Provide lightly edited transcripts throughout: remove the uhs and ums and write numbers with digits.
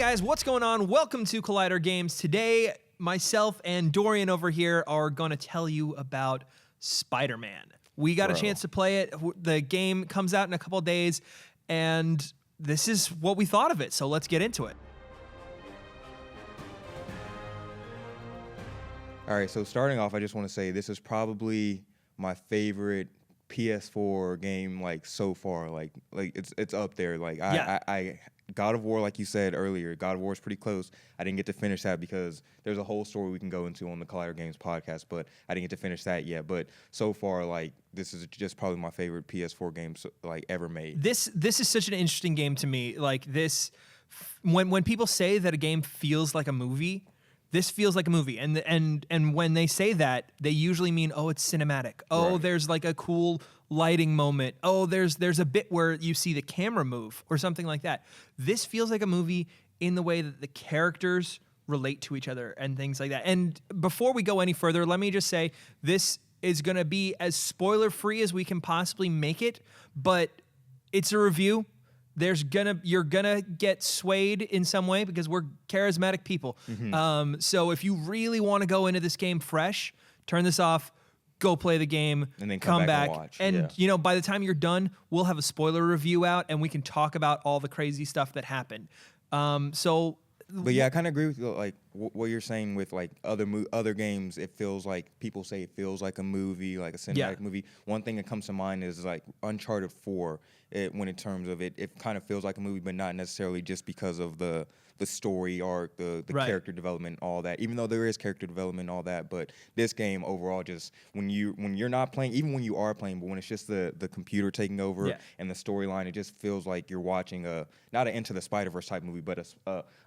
guys, what's going on? Welcome to Collider Games. Today, myself and Dorian over here are going to tell you about Spider-Man. We got a chance to play it. The game comes out in a couple of days, and this is what we thought of it. So let's get into it. All right, so starting off, I just want to say this is probably my favorite PS4 game, like, so far. Like it's up there. Like I God of War, like you said earlier, God of War is pretty close. I didn't get to finish that because there's a whole story we can go into on the Collider Games podcast, but I didn't get to finish that yet. But so far, like, this is just probably my favorite PS4 game like ever made. This is such an interesting game to me. Like this, when people say that a game feels like a movie, this feels like a movie, and when they say that, they usually mean, oh, it's cinematic. Oh, Right. There's like a cool lighting moment. Oh, there's a bit where you see the camera move or something like that. This feels like a movie in the way that the characters relate to each other and things like that. And before we go any further, let me just say this is going to be as spoiler-free as we can possibly make it, but it's a review. You're gonna get swayed in some way because we're charismatic people. So if you really want to go into this game fresh, turn this off, go play the game, And then come come back back, and watch. and Yeah. you know, by the time you're done, we'll have a spoiler review out and we can talk about all the crazy stuff that happened. But yeah, I kind of agree with you, like what you're saying with like other games. It feels like people say it feels like a movie, like a cinematic movie. One thing that comes to mind is like Uncharted 4. When in terms of it kind of feels like a movie, but not necessarily just because of the story arc, the character development, all that. Even though there is character development, all that, but this game overall, just when you're not playing, even when you are playing, but when it's just the computer taking over and the storyline, it just feels like you're watching not an Into the Spider-Verse type movie, but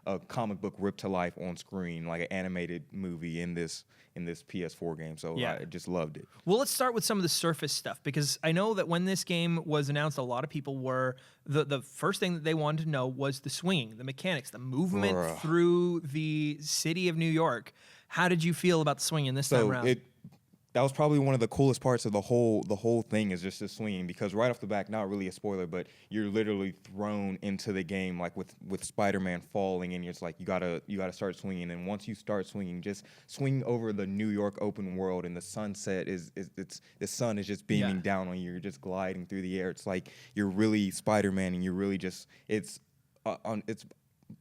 a comic book ripped to life on screen, like an animated movie in this PS4 game. So I just loved it. Well, let's start with some of the surface stuff, because I know that when this game was announced, a lot of people were, the first thing that they wanted to know was the swinging, the mechanics, the movement through the city of New York. How did you feel about the swinging this time around? That was probably one of the coolest parts of the whole thing, is just the swinging, because right off the back, not really a spoiler, but you're literally thrown into the game, like with Spider-Man falling, and you're just like, you gotta start swinging, and once you start swinging, just swing over the New York open world, and the sunset the sun is just beaming down on you. You're just gliding through the air. It's like you're really Spider-Man, and you're really just it's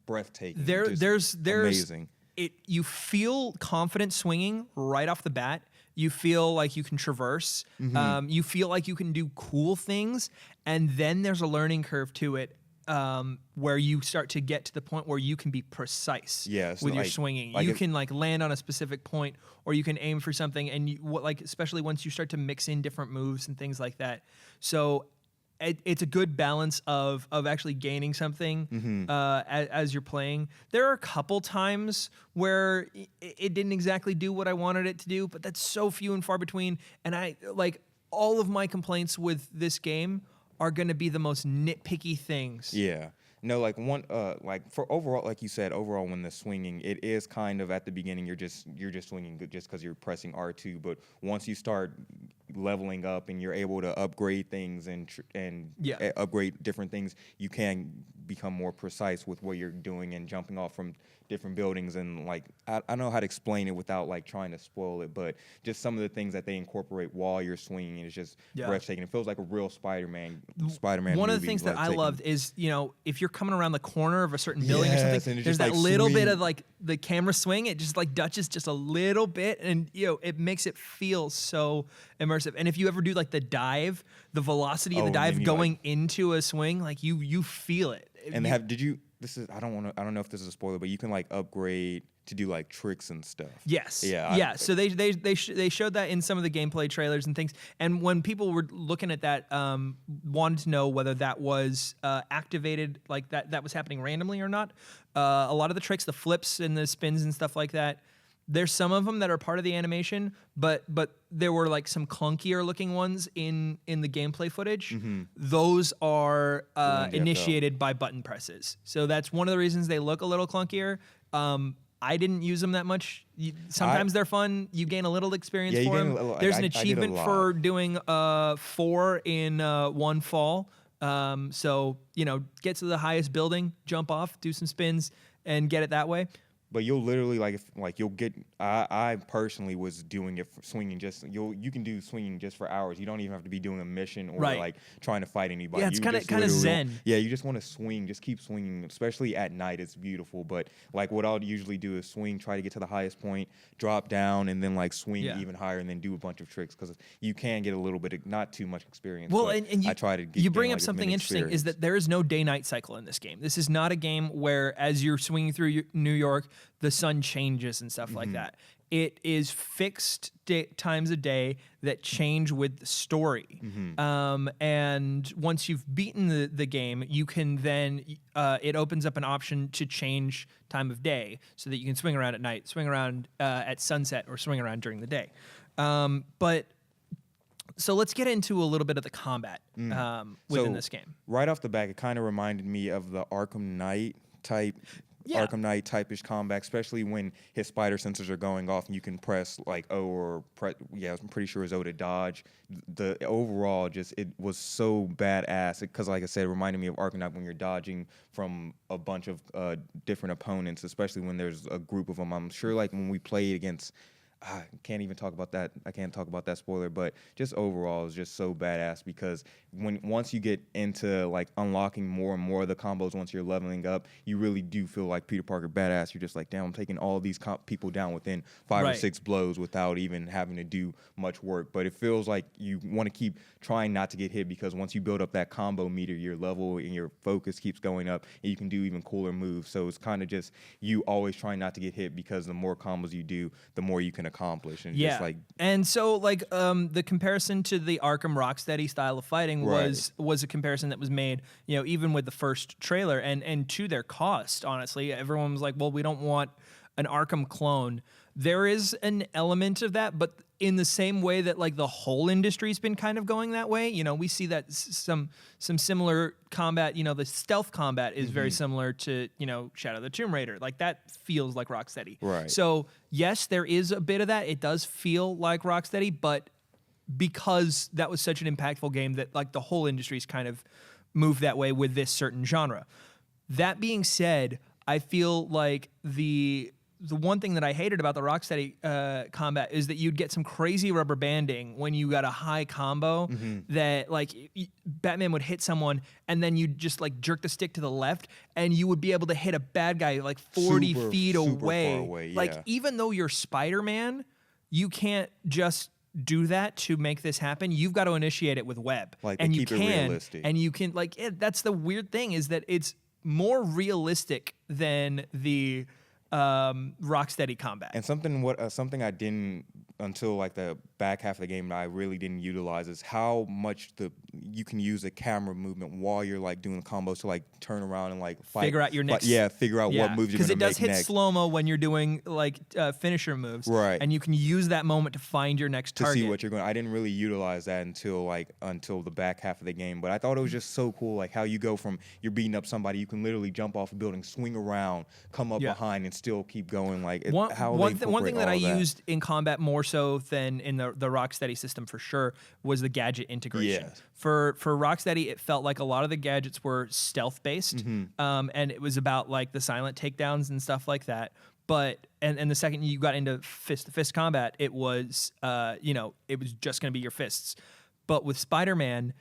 breathtaking. There's amazing. You feel confident swinging right off the bat. You feel like you can traverse. You feel like you can do cool things. And then there's a learning curve to it where you start to get to the point where you can be precise with your swinging. You can like land on a specific point, or you can aim for something. And especially once you start to mix in different moves and things like that. So it's a good balance of actually gaining something as you're playing. There are a couple times where it didn't exactly do what I wanted it to do, but that's so few and far between. And all of my complaints with this game are going to be the most nitpicky things. Yeah. No, like for overall, like you said, overall when the swinging, it is kind of at the beginning you're just swinging just because you're pressing R2, but once you start leveling up and you're able to upgrade things and upgrade different things, you can become more precise with what you're doing and jumping off from different buildings. And like I don't know how to explain it without like trying to spoil it, but just some of the things that they incorporate while you're swinging is just breathtaking. It feels like a real Spider-Man One of the things that I loved is, you know, if you're coming around the corner of a certain building or something, there's that little bit of like the camera swing. It just like dutches just a little bit, and you know, it makes it feel so immersive. And if you ever do like the dive, the velocity of the dive going into a swing, like you feel it. And I don't know if this is a spoiler, but you can like upgrade to do like tricks and stuff. Yes. Yeah. So they showed that in some of the gameplay trailers and things. And when people were looking at that, wanted to know whether that was activated, like that was happening randomly or not. A lot of the tricks, the flips and the spins and stuff like that, there's some of them that are part of the animation, but there were like some clunkier looking ones in the gameplay footage. Those are initiated by button presses. So that's one of the reasons they look a little clunkier. I didn't use them that much. Sometimes they're fun. You gain a little experience for them. There's an achievement for doing 4 in one fall. So, you know, get to the highest building, jump off, do some spins, and get it that way. But you'll literally you'll get. I personally was doing it for swinging. You can do swinging just for hours. You don't even have to be doing a mission or like trying to fight anybody. Yeah, it's kind of zen. Yeah, you just want to swing. Just keep swinging, especially at night. It's beautiful. But like what I'll usually do is swing, try to get to the highest point, drop down, and then like swing even higher, and then do a bunch of tricks because you can get a little bit of not too much experience. Well, and I try to. You bring up something interesting is that there is no day-night cycle in this game. This is not a game where as you're swinging through New York, the sun changes and stuff like that. It is fixed times a day that change with the story. And once you've beaten the game, you can then, it opens up an option to change time of day so that you can swing around at night, swing around at sunset, or swing around during the day. So let's get into a little bit of the combat within this game. Right off the bat, it kind of reminded me of the Arkham Knight type. Arkham Knight type-ish combat, especially when his spider sensors are going off and you can press like O or I'm pretty sure it's O to dodge. The overall it was so badass because like I said, it reminded me of Arkham Knight when you're dodging from a bunch of different opponents, especially when there's a group of them. I'm sure like when we played against I can't even talk about that. I can't talk about that spoiler, but just overall, it's just so badass because once you get into like unlocking more and more of the combos, once you're leveling up, you really do feel like Peter Parker badass. You're just like, damn, I'm taking all these people down within 5 or 6 blows without even having to do much work. But it feels like you want to keep trying not to get hit because once you build up that combo meter, your level and your focus keeps going up, and you can do even cooler moves. So it's kind of just you always trying not to get hit because the more combos you do, the more you can accomplish. And just like, and so like the comparison to the Arkham Rocksteady style of fighting was a comparison that was made, you know, even with the first trailer, and to their cost, honestly. Everyone was like, well, we don't want an Arkham clone. There is an element of that, but in the same way that like the whole industry's been kind of going that way, you know, we see that some similar combat, you know, the stealth combat is very similar to, you know, Shadow of the Tomb Raider. Like that feels like Rocksteady. Right. So yes, there is a bit of that. It does feel like Rocksteady, but because that was such an impactful game that like the whole industry's kind of moved that way with this certain genre. That being said, I feel like the one thing that I hated about the Rocksteady combat is that you'd get some crazy rubber banding when you got a high combo that like Batman would hit someone and then you'd just like jerk the stick to the left and you would be able to hit a bad guy like 40 feet away. Far away. Like even though you're Spider-Man, you can't just do that to make this happen. You've got to initiate it with web. Like and keep it realistic. And you can like that's the weird thing is that it's more realistic than the Rocksteady combat. And something I didn't until like the back half of the game that I really didn't utilize is how much you can use a camera movement while you're like doing combos to like turn around and like fight, figure out your next figure out what moves you're gonna make next. Because it does hit slow-mo when you're doing like finisher moves, right? And you can use that moment to find your next target. To see what you're going. I didn't really utilize that until the back half of the game, but I thought it was just so cool, like how you go from you're beating up somebody, you can literally jump off a building, swing around, come up behind, and still keep going. Like one thing that I used in combat more so than in the Rocksteady system for sure was the gadget integration. Yes. For Rocksteady, it felt like a lot of the gadgets were stealth based, and it was about like the silent takedowns and stuff like that. But and the second you got into fist to fist combat, it was it was just going to be your fists. But with Spider-Man,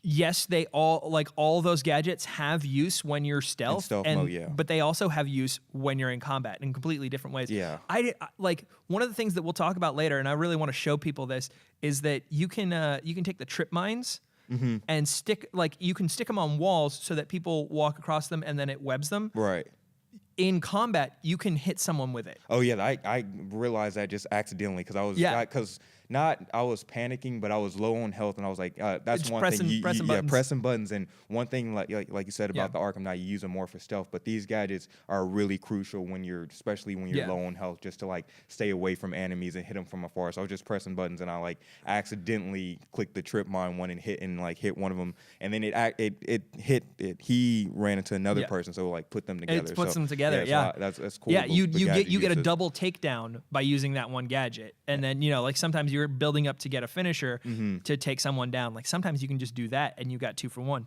yes, they all those gadgets have use when you're stealth mode, but they also have use when you're in combat in completely different ways. Yeah. I like one of the things that we'll talk about later, and I really want to show people this is that you can take the trip mines and stick them on walls so that people walk across them and then it webs them. Right. In combat, you can hit someone with it. Oh yeah, I realized that just accidentally because I was I was panicking, but I was low on health, and I was like, that's just one thing. Pressing buttons. And one thing, like you said about the Arkham Knight, you use them more for stealth, but these gadgets are really crucial especially when you're low on health, just to like stay away from enemies and hit them from afar. So I was just pressing buttons, and I like accidentally clicked the trip mine one and hit one of them, and then it hit. He ran into another person, so like put them together. It puts them together. So that's cool. Yeah, you get a double takedown by using that one gadget, and then like sometimes you you're building up to get a finisher to take someone down. Like sometimes you can just do that and you got 2 for 1.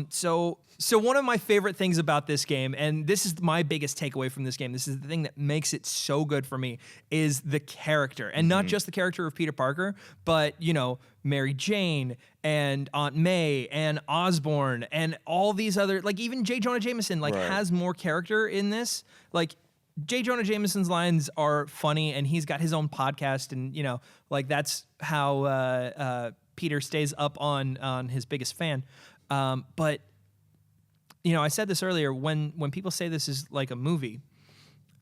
So one of my favorite things about this game, and this is my biggest takeaway from this game, this is the thing that makes it so good for me, is the character. And not just the character of Peter Parker, but, you know, Mary Jane and Aunt May and Osborn and all these other, like even J. Jonah Jameson, like has more character in this. Like J. Jonah Jameson's lines are funny, and he's got his own podcast, and you know, like that's how Peter stays up on his biggest fan. But you know, I said this earlier, when people say this is like a movie,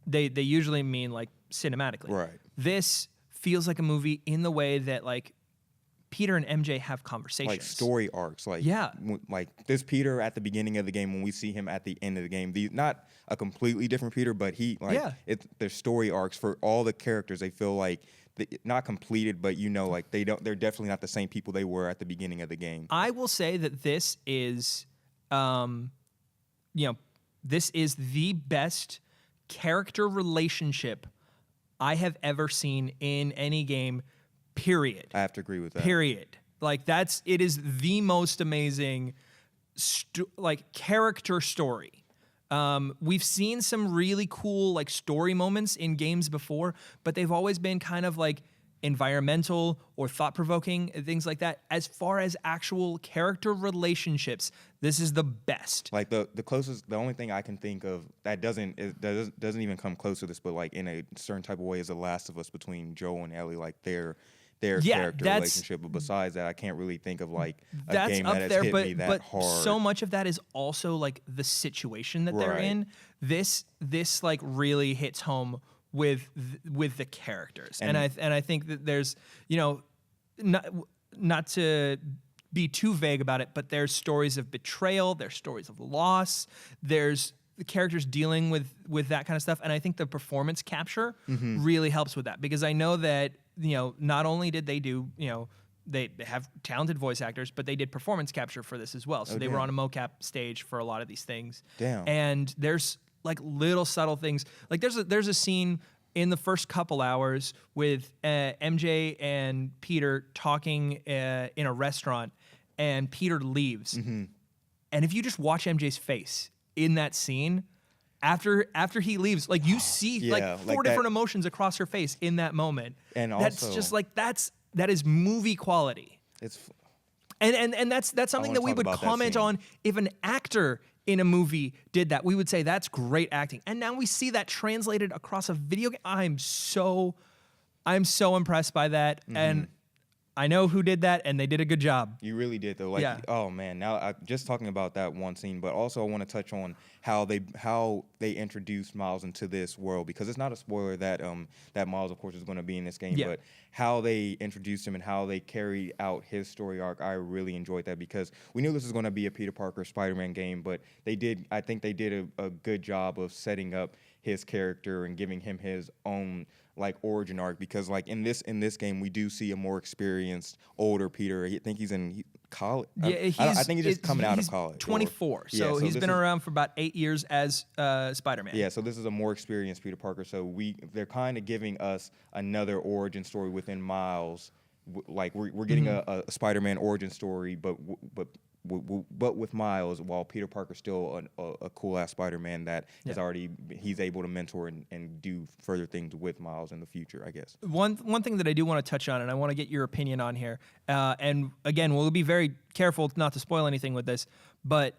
they usually mean like cinematically. Right. This feels like a movie in the way that like Peter and MJ have conversations. Like story arcs. Like, like this Peter at the beginning of the game, when we see him at the end of the game, not a completely different Peter, but he, like, there's story arcs for all the characters. They feel like, not completed, but you know, like they're definitely not the same people they were at the beginning of the game. I will say that this is, you know, this is the best character relationship I have ever seen in any game, period. I have to agree with that. Period. Like it is the most amazing like character story. We've seen some really cool like story moments in games before, but they've always been kind of like environmental or thought-provoking and things like that. As far as actual character relationships, this is the best. Like the closest, the only thing I can think of that doesn't even come close to this, but like in a certain type of way, is The Last of Us between Joel and Ellie, like their character relationship. But besides that, I can't really think of like a game that has hit me that hard. So much of that is also like the situation that they're in. This like really hits home with the characters, and I think that there's, you know, not to be too vague about it, but there's stories of betrayal, there's stories of loss, there's the characters dealing with that kind of stuff, and I think the performance capture really helps with that, because I know that, you know, not only did they do, you know, they have talented voice actors, but they did performance capture for this as well. So they were on a mocap stage for a lot of these things. Damn. And there's like little subtle things. Like there's a scene in the first couple hours with MJ and Peter talking in a restaurant, and Peter leaves. And if you just watch MJ's face in that scene, after he leaves, like you see like four different emotions across her face in that moment. And that's also, just like that is movie quality. And that's something that we would comment on if an actor in a movie did that. We would say that's great acting. And now we see that translated across a video game. I'm so impressed by that. And I know who did that, and they did a good job. You really did, though. Like, oh man, now just talking about that one scene, but also I want to touch on how they introduced Miles into this world, because it's not a spoiler that that Miles, of course, is going to be in this game, but how they introduced him and how they carried out his story arc, I really enjoyed that, because we knew this was going to be a Peter Parker Spider-Man game, but I think they did a good job of setting up his character and giving him his own like origin arc, because like in this game we do see a more experienced older Peter. I think he's in college. Yeah, I think he's just coming out of college. 24, so he's been around for about 8 years as Spider-Man. Yeah, so this is a more experienced Peter Parker. So they're kind of giving us another origin story within Miles. Like we're getting a Spider-Man origin story, but with Miles, while Peter Parker's still a cool ass Spider-Man that he's able to mentor and do further things with Miles in the future, I guess. One thing that I do want to touch on, and I want to get your opinion on here, and again, we'll be very careful not to spoil anything with this, but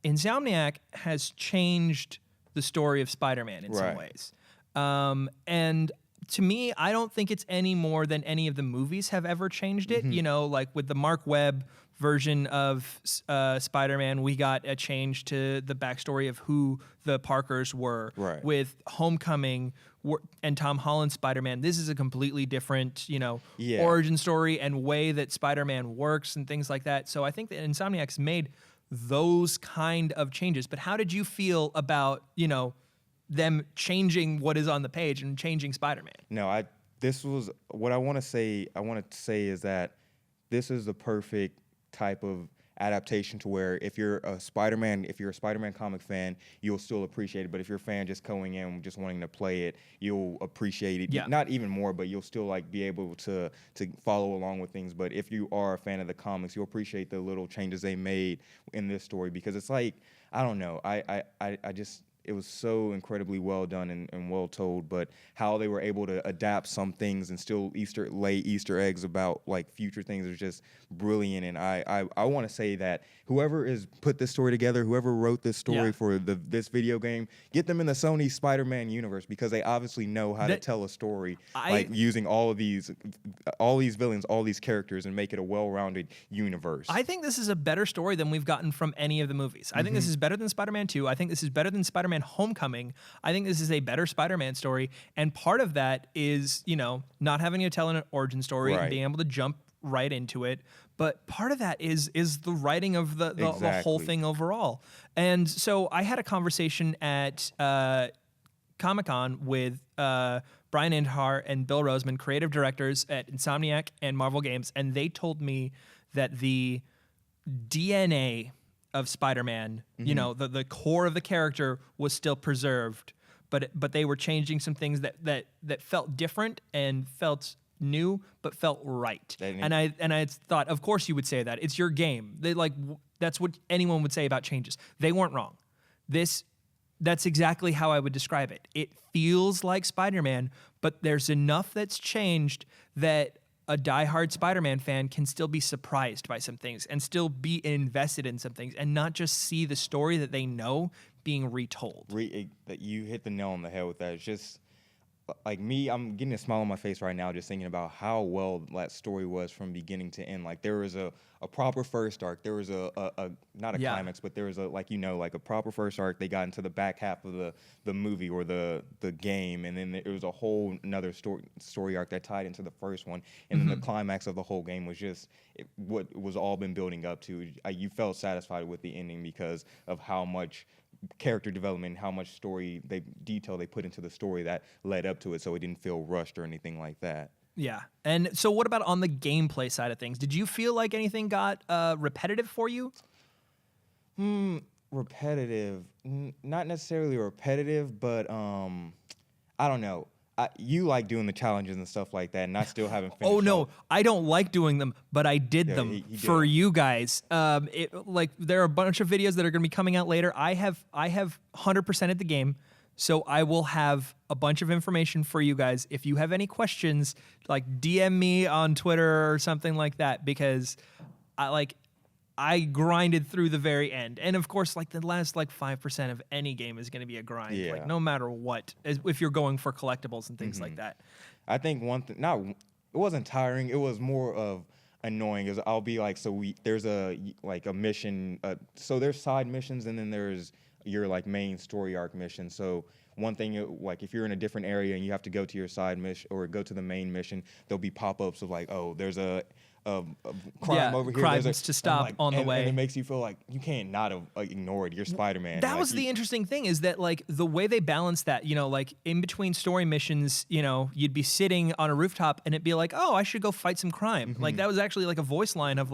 Insomniac has changed the story of Spider-Man in some ways. And to me, I don't think it's any more than any of the movies have ever changed it. You know, like with the Mark Webb version of Spider-Man, we got a change to the backstory of who the Parkers were. With Homecoming and Tom Holland's Spider-Man, this is a completely different, you know, origin story and way that Spider-Man works and things like that. So I think that Insomniac's made those kind of changes. But how did you feel about, you know, them changing what is on the page and changing Spider-Man? No, this was what I want to say. I want to say is that this is the perfect type of adaptation to where if you're a Spider-Man comic fan, you'll still appreciate it. But if you're a fan just going in, just wanting to play it, you'll appreciate it. Yeah. Not even more, but you'll still like be able to follow along with things. But if you are a fan of the comics, you'll appreciate the little changes they made in this story, because it's like, I don't know, I just, it was so incredibly well done and well told, but how they were able to adapt some things and still lay Easter eggs about like future things is just brilliant. And I want to say that whoever is put this story together, whoever wrote this story for this video game, get them in the Sony Spider-Man universe, because they obviously know how to tell a story like using all these villains, all these characters, and make it a well-rounded universe. I think this is a better story than we've gotten from any of the movies. I think this is better than Spider-Man 2. I think this is better than Spider-Man Homecoming. I think this is a better Spider-Man story, and part of that is, you know, not having to tell an origin story and being able to jump right into it. But part of that is the writing of the whole thing overall. And so I had a conversation at Comic-Con with Brian Indhar and Bill Roseman, creative directors at Insomniac and Marvel Games, and they told me that the DNA of Spider-Man, you know, the core of the character was still preserved, but they were changing some things that felt different and felt new, but felt right. And I thought, of course you would say that. It's your game. That's what anyone would say about changes. They weren't wrong. That's exactly how I would describe it. It feels like Spider-Man, but there's enough that's changed that a diehard Spider-Man fan can still be surprised by some things and still be invested in some things and not just see the story that they know being retold. That you hit the nail on the head with that. It's just like me, I'm getting a smile on my face right now just thinking about how well that story was from beginning to end. Like there was a proper first arc. There was a not a climax, but there was like a proper first arc. They got into the back half of the movie or the game, and then there was a whole another story arc that tied into the first one, and then the climax of the whole game was just what was all been building up to. You felt satisfied with the ending because of how much character development, how much detail they put into the story that led up to it, so it didn't feel rushed or anything like that. Yeah. And so what about on the gameplay side of things? Did you feel like anything got repetitive for you? Repetitive. Not necessarily repetitive, but I don't know. You like doing the challenges and stuff like that, and I still haven't finished. Oh no, I don't like doing them, but I did them for you guys. There are a bunch of videos that are going to be coming out later. I have 100%ed the game, so I will have a bunch of information for you guys. If you have any questions, like DM me on Twitter or something like that, because I grinded through the very end. And of course, like the last 5% of any game is going to be a grind, like no matter what, if you're going for collectibles and things like that. I think one thing, it wasn't tiring. It was more of annoying. Is I'll be like, there's a mission. So there's side missions, and then there's your main story arc mission. So one thing, if you're in a different area and you have to go to your side mission or go to the main mission, there'll be pop-ups of there's a crime over here. Crimes to stop on the way. And it makes you feel like you can't not ignore it. You're Spider-Man. That was the interesting thing, is that the way they balance that, in between story missions, you'd be sitting on a rooftop and it'd be like, oh, I should go fight some crime. That was actually a voice line of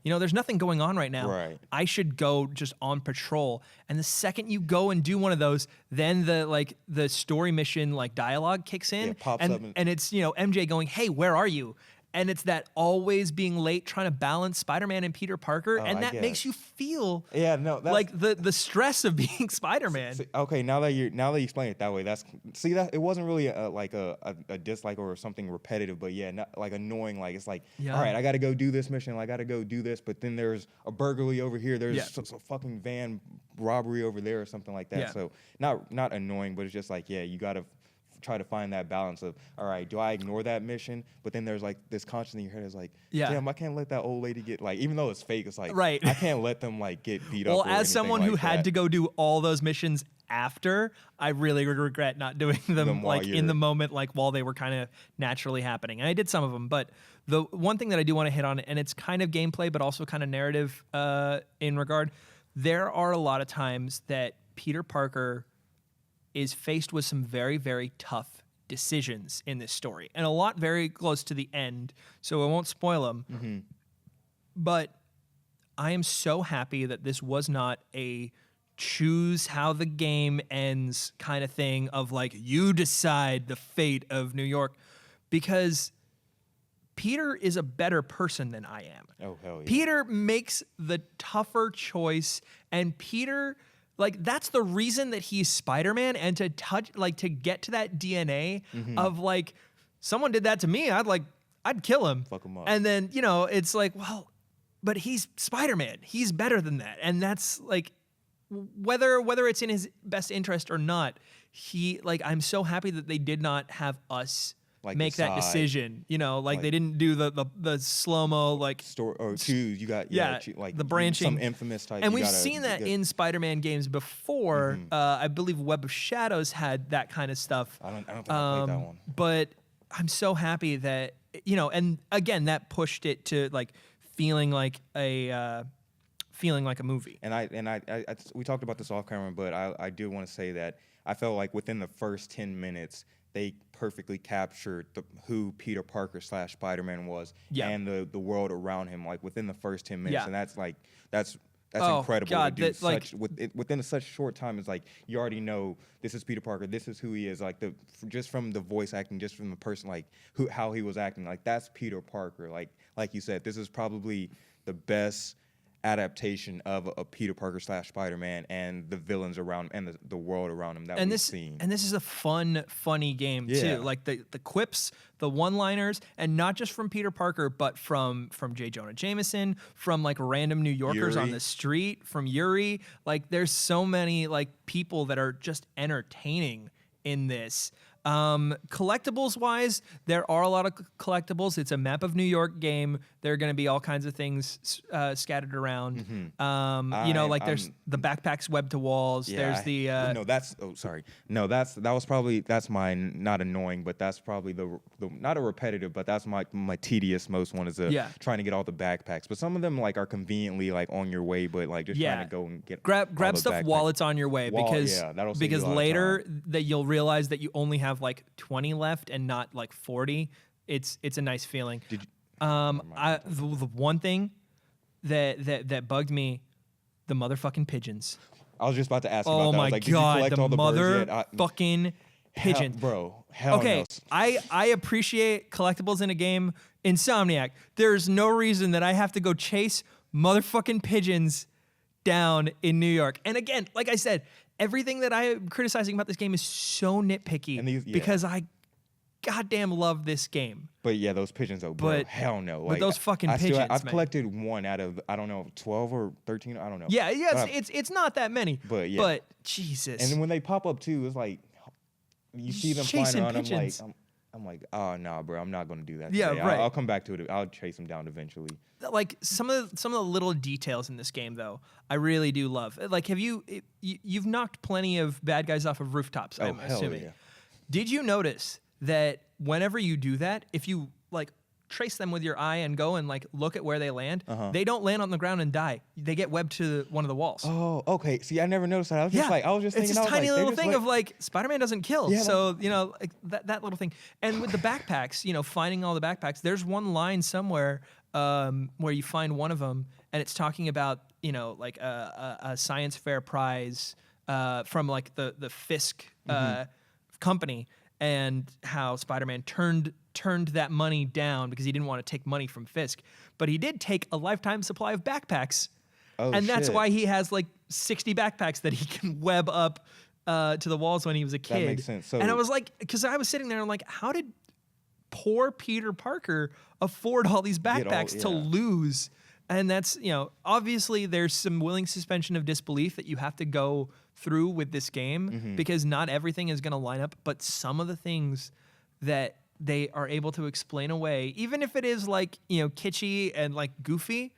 there's nothing going on right now. Right. I should go just on patrol. And the second you go and do one of those, then the story mission dialogue kicks in. Yeah, pops up and it's MJ going, hey, where are you? And it's that always being late, trying to balance Spider-Man and Peter Parker, and that makes you feel the stress of being Spider-Man. Okay, now that you explain it that way, that it wasn't really a dislike or something repetitive, but annoying. It's all right, I got to go do this mission, I got to go do this, but then there's a burglary over here, there's a fucking van robbery over there or something like that. So not annoying, but it's just you got to try to find that balance of, all right, do I ignore that mission? But then there's this conscience in your head is damn, I can't let that old lady get even though it's fake, it's right. I can't let them get beat up. Well, as someone who had to go do all those missions after, I really regret not doing them in the moment, while they were kind of naturally happening. And I did some of them, but the one thing that I do want to hit on, and it's kind of gameplay, but also kind of narrative in regard, there are a lot of times that Peter Parker is faced with some very, very tough decisions in this story, and a lot very close to the end, so I won't spoil them. But I am so happy that this was not a choose how the game ends kind of thing of like, you decide the fate of New York, because Peter is a better person than I am. Oh, hell yeah. Peter makes the tougher choice, and Peter, like, that's the reason that he's Spider-Man, and to get to that DNA of like, someone did that to me, I'd kill him. Fuck him up. And then, you know, it's like, well, but he's Spider-Man. He's better than that. And that's like, whether it's in his best interest or not, I'm so happy that they did not have us make that decision, you know, like they didn't do the slow-mo like story or choose. You got like the branching, some infamous type. And we've seen that in Spider-Man games before. I believe Web of Shadows had that kind of stuff. I don't think I played that one. But I'm so happy that, you know, and again, that pushed it to like feeling like a movie. And we talked about this off camera, but I do want to say that I felt like within the first 10 minutes, they perfectly captured who Peter Parker / Spider-Man was and the world around him, like within the first 10 minutes. And that's incredible to do. Within such a short time, it's like you already know this is Peter Parker, this is who he is. Like just from the voice acting, just from the person, like how he was acting, like that's Peter Parker. Like you said, this is probably the best adaptation of a Peter Parker / Spider-Man and the villains around and the world around him that we've seen. And this is a funny game too. Like the quips, the one-liners, and not just from Peter Parker, but from J. Jonah Jameson, from like random New Yorkers on the street, from Yuri. Like there's so many like people that are just entertaining in this. Collectibles wise, there are a lot of collectibles. It's a map of New York game. There are going to be all kinds of things scattered around. You know, like there's the backpacks webbed to walls. There's the that's my not annoying, but that's probably the not a repetitive, but that's my tedious most one is trying to get all the backpacks. But some of them like are conveniently like on your way, but like just trying to go and get grab stuff while it's on your way, because later that you'll realize that you only have like 20 left and not like 40. It's a nice feeling. The one thing that bugged me, the motherfucking pigeons. I was just about to ask you about that. Oh my god, did you collect all the motherfucking pigeons. Hell okay, no. I appreciate collectibles in a game. Insomniac, there's no reason that I have to go chase motherfucking pigeons down in New York. And again, like I said, everything that I am criticizing about this game is so nitpicky because I goddamn love this game. But yeah, those pigeons, hell no. But those fucking pigeons, I've collected one out of, I don't know, 12 or 13, I don't know. Yeah, it's not that many. But Jesus. And then when they pop up too, it's like, you see them flying around, pigeons. I'm like, oh no, bro, I'm not gonna do that. Yeah, today. right. I'll come back to it. I'll chase them down eventually. Like some of the little details in this game, though, I really do love. Like, you've knocked plenty of bad guys off of rooftops? I'm assuming. Yeah. Did you notice that whenever you do that, if you like trace them with your eye and go and like look at where they land, they don't land on the ground and die. They get webbed to one of the walls. Oh, okay. See, I never noticed that. I was just thinking, it's this tiny little thing of like Spider-Man doesn't kill. Yeah, so, you know, like that little thing. And with the backpacks, you know, finding all the backpacks, there's one line somewhere where you find one of them and it's talking about, you know, like a science fair prize from like the Fisk company, and how Spider-Man turned that money down because he didn't want to take money from Fisk. But he did take a lifetime supply of backpacks. Oh, and that's why he has like 60 backpacks that he can web up to the walls when he was a kid. That makes sense. And I was like, because I was sitting there and I'm like, how did poor Peter Parker afford all these backpacks to lose? And that's, you know, obviously there's some willing suspension of disbelief that you have to go through with this game because not everything is going to line up, but some of the things that they are able to explain away, even if it is like, you know, kitschy and like goofy,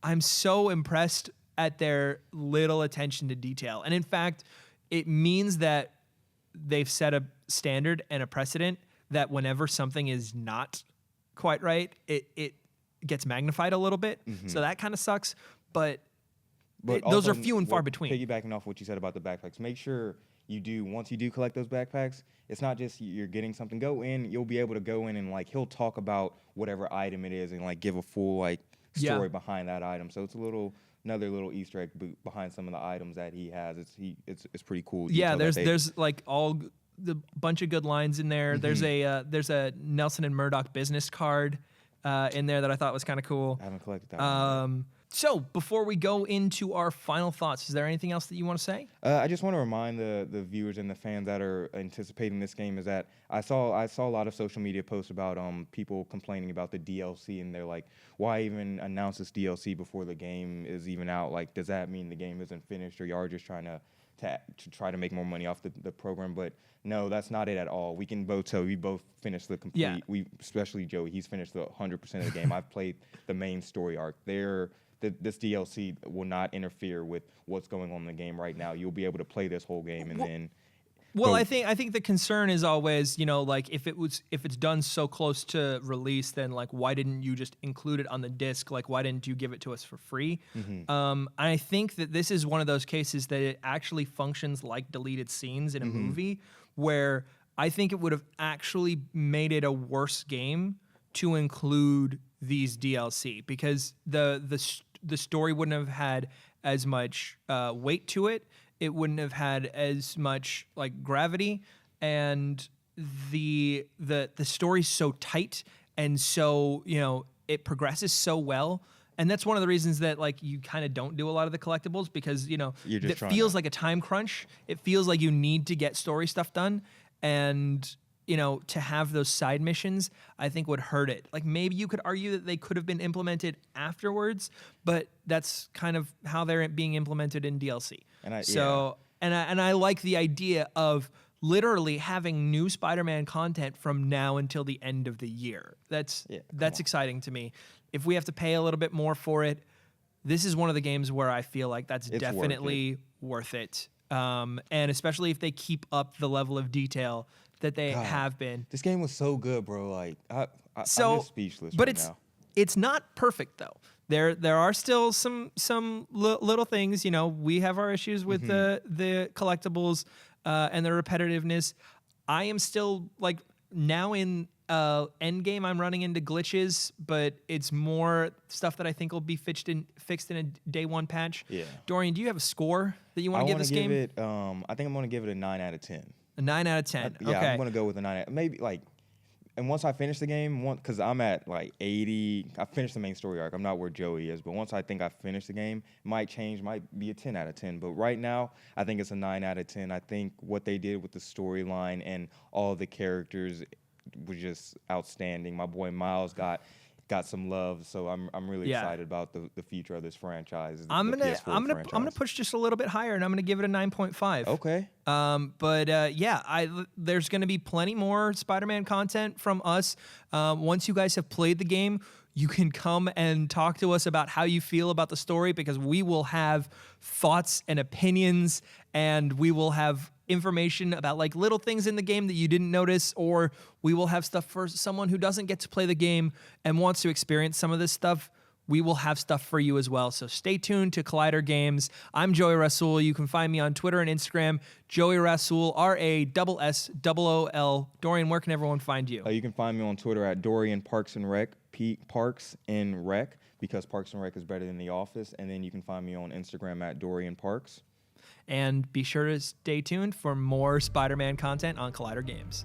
I'm so impressed at their little attention to detail. And in fact, it means that they've set a standard and a precedent that whenever something is not quite right, it gets magnified a little bit. So that kind of sucks, but those are few and far between. Piggybacking off what you said about the backpacks, make sure once you do collect those backpacks, it's not just you're getting something. You'll be able to go in and like he'll talk about whatever item it is and like give a full like story behind that item. So it's another little Easter egg behind some of the items that he has. It's pretty cool. Yeah, there's like all the bunch of good lines in there. Mm-hmm. There's a Nelson and Murdoch business card in there that I thought was kind of cool. I haven't collected that one. So before we go into our final thoughts, is there anything else that you want to say? I just want to remind the viewers and the fans that are anticipating this game is that I saw a lot of social media posts about people complaining about the DLC, and they're like, why even announce this DLC before the game is even out? Like, does that mean the game isn't finished, or you are just trying to try to make more money off the program? But no, that's not it at all. We can both tell we both finished the complete. Yeah. Especially Joey, he's finished the 100% of the game. I've played the main story arc. This DLC will not interfere with what's going on in the game right now. You'll be able to play this whole game and then. Well, I think the concern is always, like if it's done so close to release, then like why didn't you just include it on the disc? Like why didn't you give it to us for free? Mm-hmm. I think that this is one of those cases that it actually functions like deleted scenes in a movie, where I think it would have actually made it a worse game to include these DLC, because the story wouldn't have had as much weight to it. It wouldn't have had as much like gravity, and the story's so tight, and so it progresses so well. And that's one of the reasons that like you kind of don't do a lot of the collectibles, because it feels like a time crunch. It feels like you need to get story stuff done, and to have those side missions, I think would hurt it. Like maybe you could argue that they could have been implemented afterwards, but that's kind of how they're being implemented in DLC. And I like the idea of literally having new Spider-Man content from now until the end of the year. That's exciting to me. If we have to pay a little bit more for it, this is one of the games where I feel like it's definitely worth it. And especially if they keep up the level of detail that they have been. This game was so good, bro. Like I'm just speechless. But now. It's not perfect though. There are still some little things. We have our issues with the collectibles and the repetitiveness. I am still like now in end game. I'm running into glitches, but it's more stuff that I think will be fixed in a day one patch. Yeah. Dorian, do you have a score that you want to give this game? I think I'm going to give it a 9 out of 10. A 9 out of 10. Yeah, okay. I'm going to go with a 9. Maybe like, and once I finish the game, because I'm at like 80, I finished the main story arc. I'm not where Joey is, but once I think I finished the game, it might change, might be a 10 out of 10. But right now, I think it's a 9 out of 10. I think what they did with the storyline and all the characters was just outstanding. My boy Miles got some love, so I'm really excited about the future of this franchise. I'm gonna push just a little bit higher, and I'm gonna give it a 9.5. Okay. There's gonna be plenty more Spider-Man content from us. Once you guys have played the game, you can come and talk to us about how you feel about the story, because we will have thoughts and opinions, and we will have information about like little things in the game that you didn't notice, or we will have stuff for someone who doesn't get to play the game and wants to experience some of this stuff. We will have stuff for you as well. So stay tuned to Collider Games. I'm Joey Rassool. You can find me on Twitter and Instagram, Joey Rassool, RASSOOL. Dorian, where can everyone find you? You can find me on Twitter at Dorian Parks and Rec, Parks and Rec, because Parks and Rec is better than The Office. And then you can find me on Instagram at Dorian Parks. And be sure to stay tuned for more Spider-Man content on Collider Games.